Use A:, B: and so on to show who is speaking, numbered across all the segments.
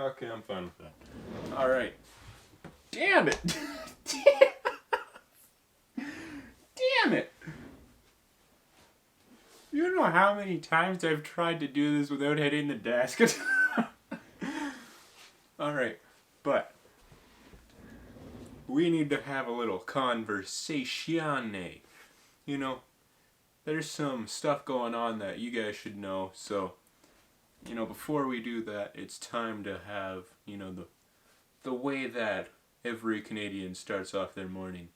A: Okay, I'm fine with that. Alright. Damn it! Damn it! You know how many times I've tried to do this without hitting the desk? Alright, but we need to have a little conversation. You know, there's some stuff going on that you guys should know, so before we do that, it's time to have, the way that every Canadian starts off their morning.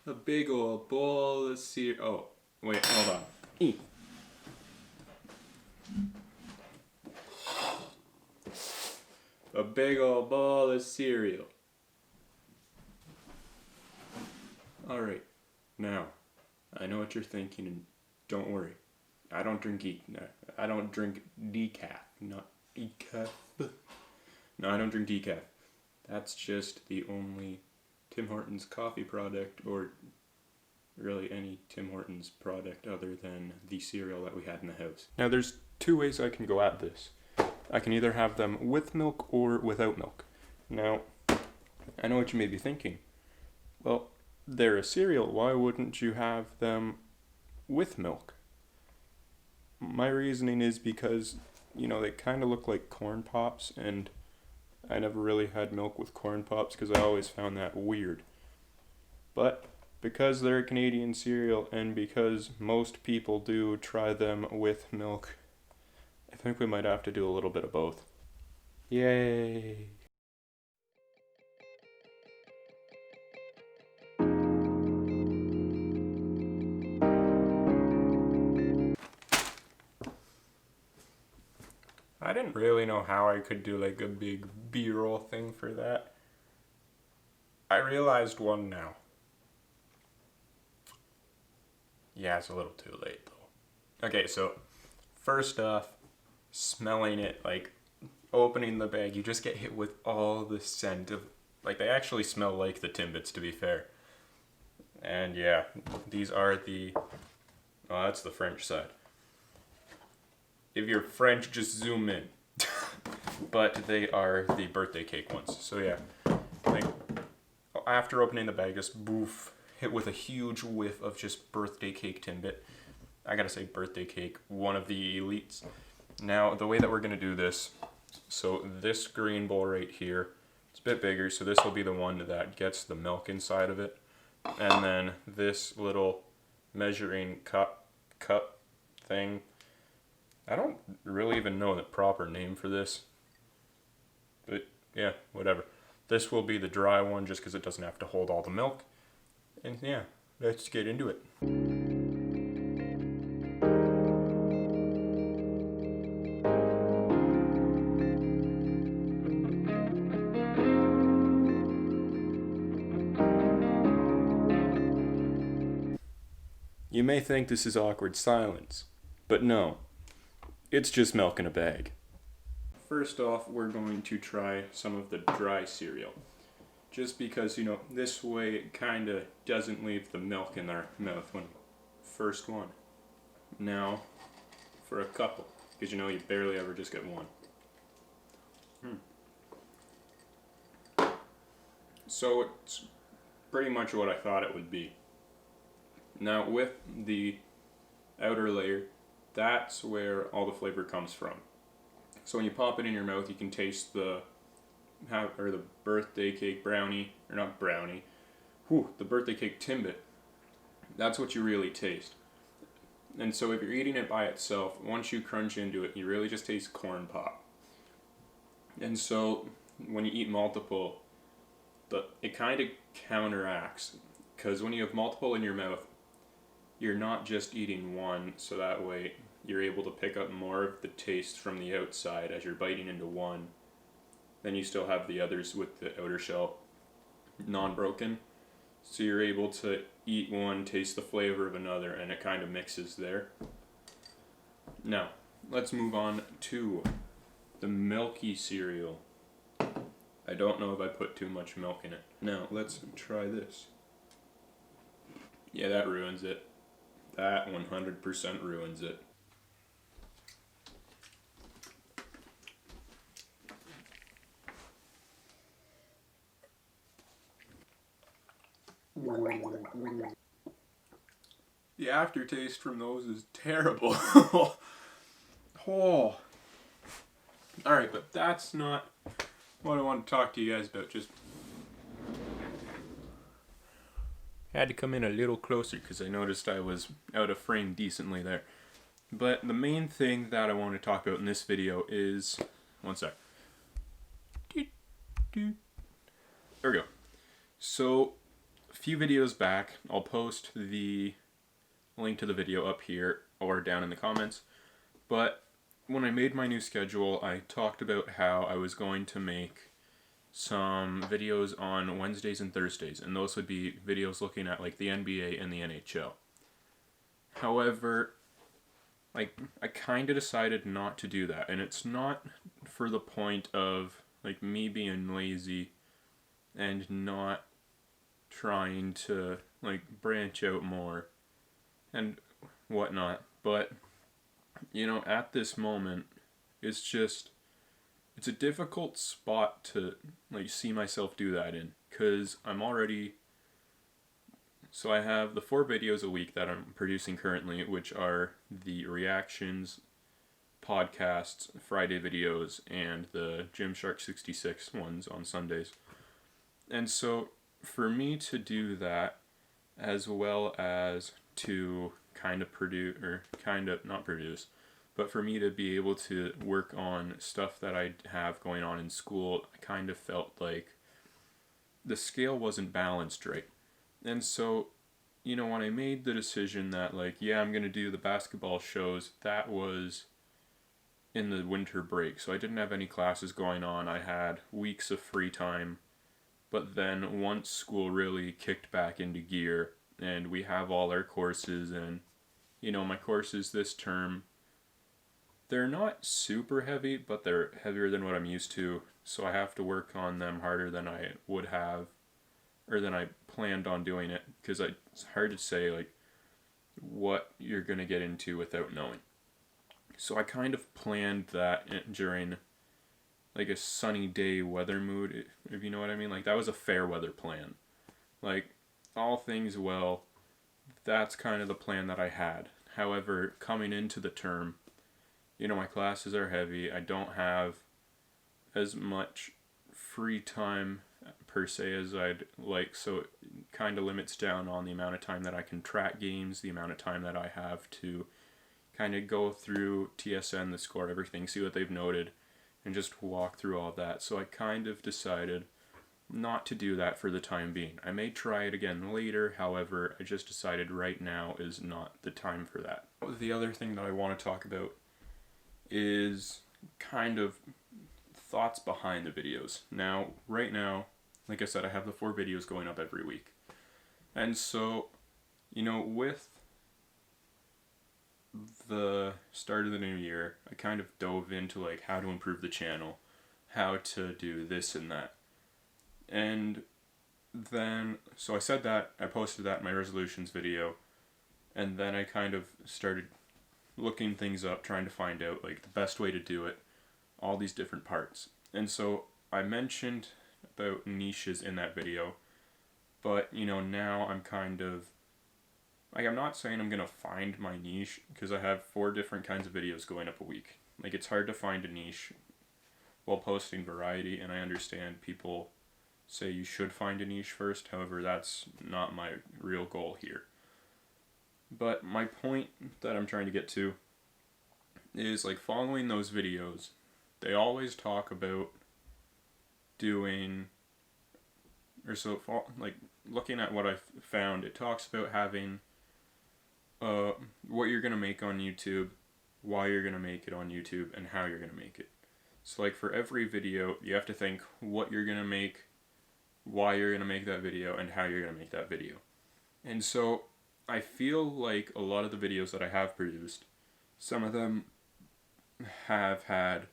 A: A big old bowl of cereal. Oh, wait, hold on. A big old bowl of cereal. Alright, now, I know what you're thinking, and don't worry. I don't drink decaf. Not decaf. No, I don't drink decaf. That's just the only Tim Hortons coffee product, or really any Tim Hortons product other than the cereal that we had in the house. Now there's two ways I can go at this. I can either have them with milk or without milk. Now, I know what you may be thinking. Well, they're a cereal, why wouldn't you have them with milk? My reasoning is because, they kind of look like corn pops, and I never really had milk with corn pops because I always found that weird. But because they're a Canadian cereal and because most people do try them with milk, I think we might have to do a little bit of both. Yay! I didn't really know how I could do like a big B-roll thing for that. I realized one now. Yeah, it's a little too late though. Okay, so first off, smelling it, like opening the bag, you just get hit with all the scent of, like, they actually smell like the Timbits, to be fair. And yeah, these are that's the French side. If you're French, just zoom in. But they are the birthday cake ones. So yeah, like after opening the bag, just boof, hit with a huge whiff of just birthday cake Timbit. I gotta say birthday cake, one of the elites. Now the way that we're gonna do this, so this green bowl right here, it's a bit bigger, so this will be the one that gets the milk inside of it. And then this little measuring cup thing, I don't really even know the proper name for this, but yeah, whatever. This will be the dry one just because it doesn't have to hold all the milk. And yeah, let's get into it. You may think this is awkward silence, but no, it's just milk in a bag. First off, we're going to try some of the dry cereal. Just because, this way it kind of doesn't leave the milk in our mouth when first one. Now, for a couple, because you barely ever just get one. So it's pretty much what I thought it would be. Now with the outer layer, that's where all the flavor comes from. So when you pop it in your mouth, you can taste the birthday cake brownie, or not brownie, the birthday cake Timbit. That's what you really taste. And so if you're eating it by itself, once you crunch into it, you really just taste corn pop. And so when you eat multiple, it kind of counteracts, because when you have multiple in your mouth, you're not just eating one, so that way you're able to pick up more of the taste from the outside as you're biting into one. Then you still have the others with the outer shell non-broken. So you're able to eat one, taste the flavor of another, and it kind of mixes there. Now, let's move on to the milky cereal. I don't know if I put too much milk in it. Now, let's try this. Yeah, that ruins it. That 100% ruins it. The aftertaste from those is terrible. Oh. Alright, but that's not what I want to talk to you guys about. Just had to come in a little closer because I noticed I was out of frame decently there. But the main thing that I want to talk about in this video is... One sec. There we go. So, a few videos back, I'll post the link to the video up here or down in the comments. But when I made my new schedule, I talked about how I was going to make some videos on Wednesdays and Thursdays, and those would be videos looking at like the NBA and the NHL. However, like I kind of decided not to do that, and it's not for the point of like me being lazy and not trying to like branch out more and whatnot, but you know, at this moment it's just it's a difficult spot to like see myself do that in, because I'm already, so I have the 4 videos a week that I'm producing currently, which are the reactions, podcasts, Friday videos, and the Gymshark 66 ones on Sundays. And so for me to do that, as well as to kind of produce, or kind of not produce, but for me to be able to work on stuff that I have going on in school, I kind of felt like the scale wasn't balanced right. And so, you know, when I made the decision that like, yeah, I'm going to do the basketball shows, that was in the winter break. So I didn't have any classes going on. I had weeks of free time. But then once school really kicked back into gear and we have all our courses, and, you know, my courses this term, they're not super heavy, but they're heavier than what I'm used to. So I have to work on them harder than I would have, or than I planned on doing it, because it's hard to say like what you're going to get into without knowing. So I kind of planned that during like a sunny day weather mood, if you know what I mean. Like that was a fair weather plan. Like all things well, that's kind of the plan that I had. However, coming into the term, you know, my classes are heavy. I don't have as much free time per se as I'd like, so it kind of limits down on the amount of time that I can track games, the amount of time that I have to kind of go through TSN, the score, everything, see what they've noted, and just walk through all of that. So I kind of decided not to do that for the time being. I may try it again later, however, I just decided right now is not the time for that. The other thing that I want to talk about is kind of thoughts behind the videos. Now, right now, like I said, I have the 4 videos going up every week. And so, you know, with the start of the new year, I kind of dove into like how to improve the channel, how to do this and that. And then, so I said that, I posted that in my resolutions video, and then I kind of started looking things up, trying to find out like the best way to do it, all these different parts. And so I mentioned about niches in that video, but you know, now I'm kind of like, I'm not saying I'm gonna find my niche, because I have 4 different kinds of videos going up a week. Like, it's hard to find a niche while posting variety, and I understand people say you should find a niche first. However, that's not my real goal here. But my point that I'm trying to get to is like following those videos, they always talk about doing, or so like looking at what I've found, it talks about having what you're gonna make on YouTube, why you're gonna make it on YouTube, and how you're gonna make it. So like for every video, you have to think what you're gonna make, why you're gonna make that video, and how you're gonna make that video. And so I feel like a lot of the videos that I have produced, some of them have had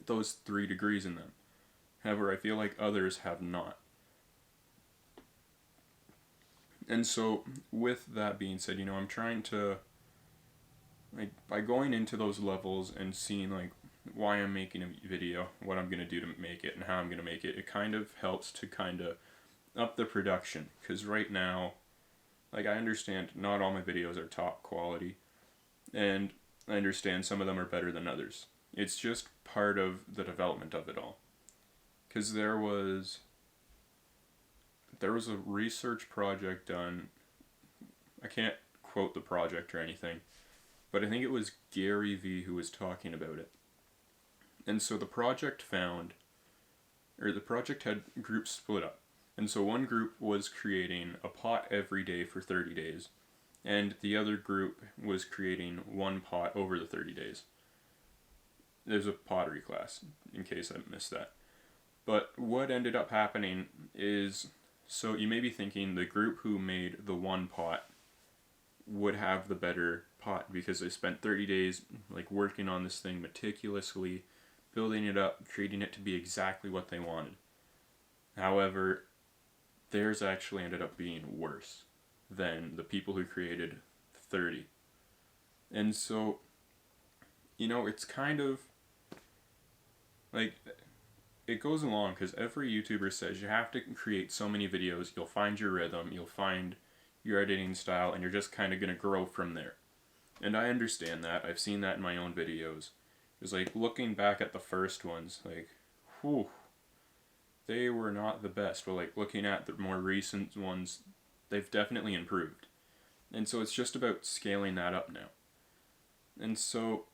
A: those 3 degrees in them. However, I feel like others have not. And so with that being said, you know, I'm trying to, like, by going into those levels and seeing like why I'm making a video, what I'm going to do to make it, and how I'm going to make it, it kind of helps to kind of up the production. Because right now, like, I understand not all my videos are top quality, and I understand some of them are better than others. It's just part of the development of it all. Because there was a research project done, I can't quote the project or anything, but I think it was Gary Vee who was talking about it. And so the project had groups split up. And so one group was creating a pot every day for 30 days, and the other group was creating one pot over the 30 days. There's a pottery class, in case I missed that. But what ended up happening is, so you may be thinking the group who made the one pot would have the better pot because they spent 30 days like working on this thing meticulously, building it up, creating it to be exactly what they wanted. However, theirs actually ended up being worse than the people who created 30. And so, you know, it's kind of like, it goes along because every YouTuber says you have to create so many videos, you'll find your rhythm, you'll find your editing style, and you're just kind of going to grow from there. And I understand that. I've seen that in my own videos. It's like looking back at the first ones, like, whew, they were not the best. But like looking at the more recent ones, they've definitely improved. And so it's just about scaling that up now. And so,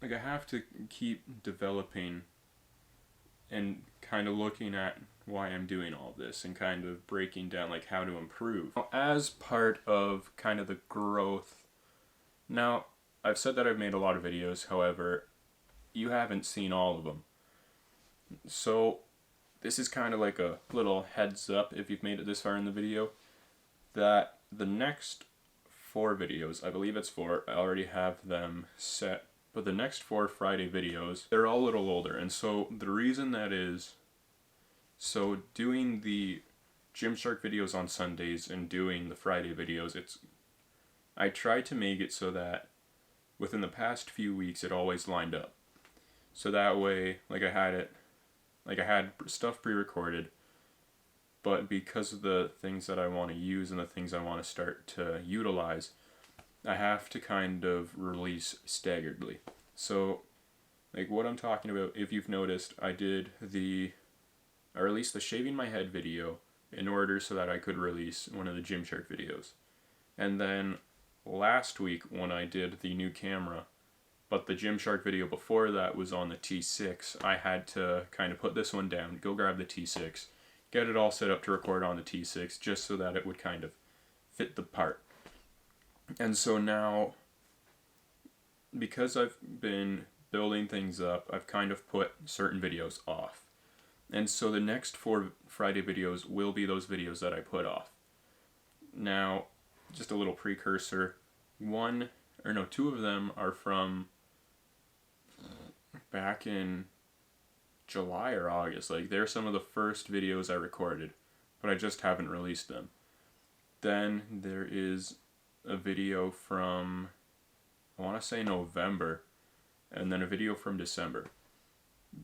A: like, I have to keep developing and kind of looking at why I'm doing all this and kind of breaking down like how to improve. As part of kind of the growth, now I've said that I've made a lot of videos, however, you haven't seen all of them. So this is kind of like a little heads up if you've made it this far in the video, that the next 4 videos, I believe it's 4, I already have them set, but the next 4 Friday videos, they're all a little older. And so the reason that is, so doing the Gymshark videos on Sundays and doing the Friday videos, I tried to make it so that within the past few weeks it always lined up. So that way, like I had stuff pre-recorded, but because of the things that I want to use and the things I want to start to utilize, I have to kind of release staggeredly. So, like what I'm talking about, if you've noticed, I released the shaving my head video in order so that I could release one of the Gymshark videos. And then last week when I did the new camera, but the Gymshark video before that was on the T6, I had to kind of put this one down, go grab the T6, get it all set up to record on the T6 just so that it would kind of fit the part. And so now, because I've been building things up, I've kind of put certain videos off. And so the next 4 Friday videos will be those videos that I put off. Now, just a little precursor, 2 of them are from back in July or August. Like, they're some of the first videos I recorded, but I just haven't released them. Then there is a video from, I want to say November, and then a video from December.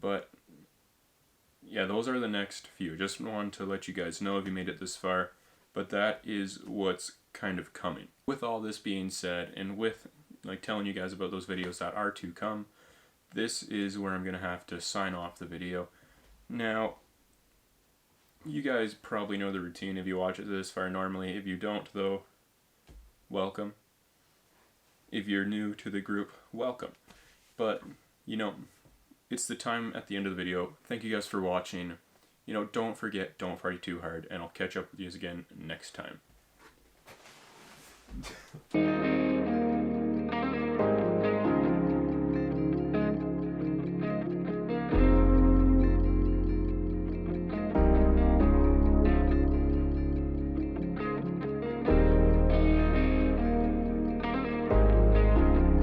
A: But yeah, those are the next few. Just wanted to let you guys know if you made it this far, but that is what's kind of coming. With all this being said, and with like telling you guys about those videos that are to come, this is where I'm going to have to sign off the video. Now, you guys probably know the routine if you watch it this far normally. If you don't, though, welcome. If you're new to the group, welcome. But, you know, it's the time at the end of the video. Thank you guys for watching. You know, don't forget, don't party too hard, and I'll catch up with you again next time.